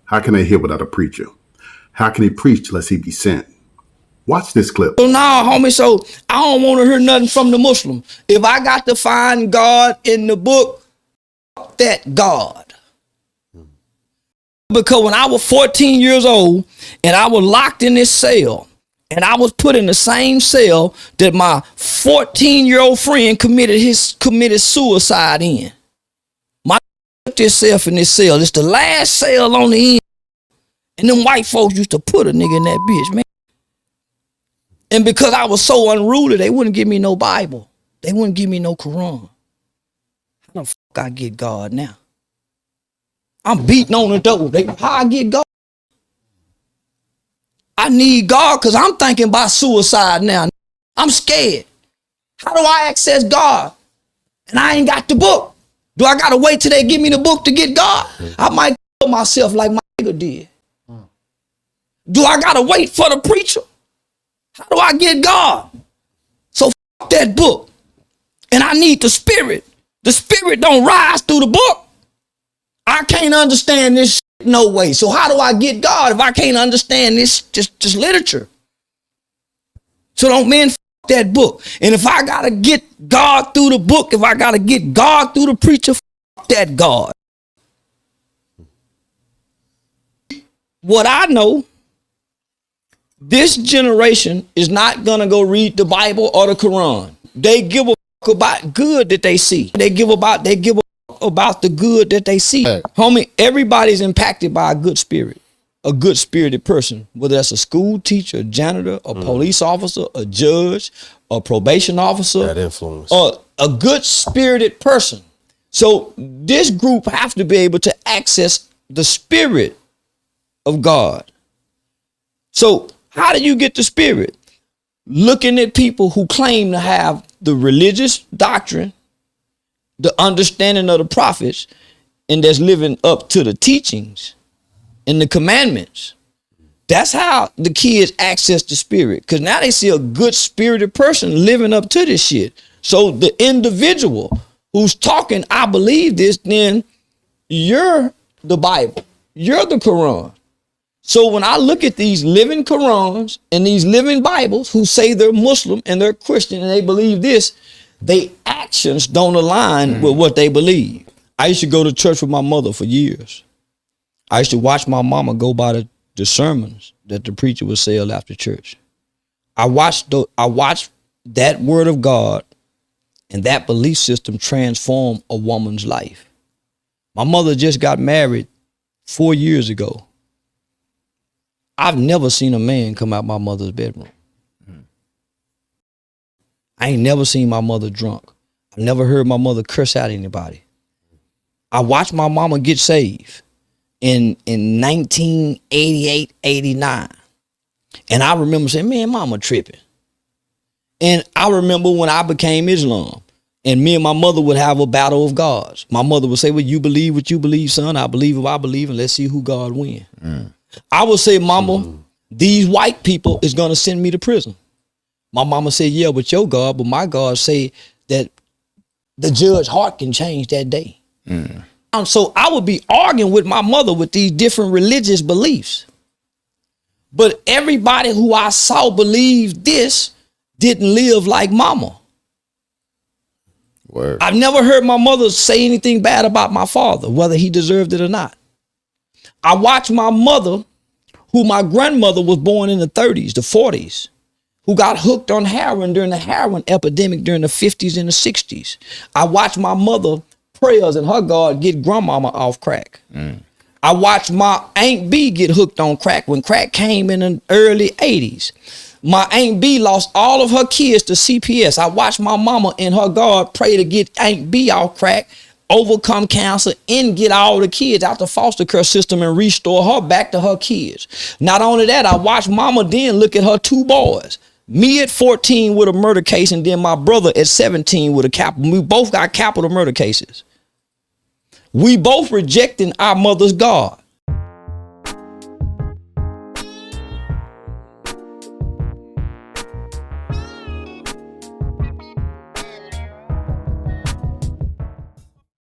How can they hear without a preacher? How can he preach lest he be sent? Watch this clip. So now, homie, so I don't want to hear nothing from the Muslim. If I got to find God in the book, that God. Because when I was 14 years old and I was locked in this cell and I was put in the same cell that my 14-year-old friend committed suicide in. My put himself in this cell. It's the last cell on the end. And them white folks used to put a nigga in that bitch, man. And because I was so unruly, they wouldn't give me no Bible. They wouldn't give me no Quran. How the fuck I get God now? I'm beating on the door. How I get God? I need God because I'm thinking about suicide now. I'm scared. How do I access God? And I ain't got the book. Do I got to wait till they give me the book to get God? I might kill myself like my nigga did. Do I got to wait for the preacher? How do I get God? So fuck that book. And I need the spirit. The spirit don't rise through the book. I can't understand this shit no way. So how do I get God if I can't understand this just literature? So don't men fuck that book. And if I gotta get God through the book, if I gotta get God through the preacher, fuck that God. What I know, this generation is not gonna go read the Bible or the Quran. They give a fuck about good that they see. They give a fuck about the good that they see. Hey. Homie, everybody's impacted by a good spirit, a good spirited person, whether that's a school teacher, a janitor, a police officer, a judge, a probation officer, that influence, or a good spirited person. So this group have to be able to access the spirit of God. So how do you get the spirit? Looking at people who claim to have the religious doctrine, the understanding of the prophets, and that's living up to the teachings and the commandments. That's how the kids access the spirit. Because now they see a good spirited person living up to this shit. So the individual who's talking, I believe this, then you're the Bible. You're the Quran. So when I look at these living Qurans and these living Bibles who say they're Muslim and they're Christian and they believe this, they actions don't align with what they believe. I used to go to church with my mother for years. I used to watch my mama go by the sermons that the preacher would say after church. I watched that word of God and that belief system transform a woman's life. My mother just got married 4 years ago. I've never seen a man come out my mother's bedroom. I ain't never seen my mother drunk. I never heard my mother curse out anybody. I watched my mama get saved in 1988, 89. And I remember saying, man, mama tripping. And I remember when I became Islam and me and my mother would have a battle of gods. My mother would say, well, you believe what you believe, son. I believe what I believe, and let's see who God wins. I would say, mama, these white people is going to send me to prison. My mama said, yeah, but your God, but my God say that the judge's heart can change that day. So I would be arguing with my mother with these different religious beliefs. But everybody who I saw believe this didn't live like mama. Word. I've never heard my mother say anything bad about my father, whether he deserved it or not. I watched my mother, who my grandmother was born in the 30s, the 40s, who got hooked on heroin during the heroin epidemic during the 50s and the 60s. I watched my mother prayers and her God get grandmama off crack. I watched my Aunt B get hooked on crack when crack came in the early 80s. My Aunt B lost all of her kids to CPS. I watched my mama and her God pray to get Aunt B off crack, overcome cancer, and get all the kids out the foster care system and restore her back to her kids. Not only that, I watched mama then look at her 2 boys. Me at 14 with a murder case, and then my brother at 17 with a capital. We both got capital murder cases. We both rejecting our mother's God.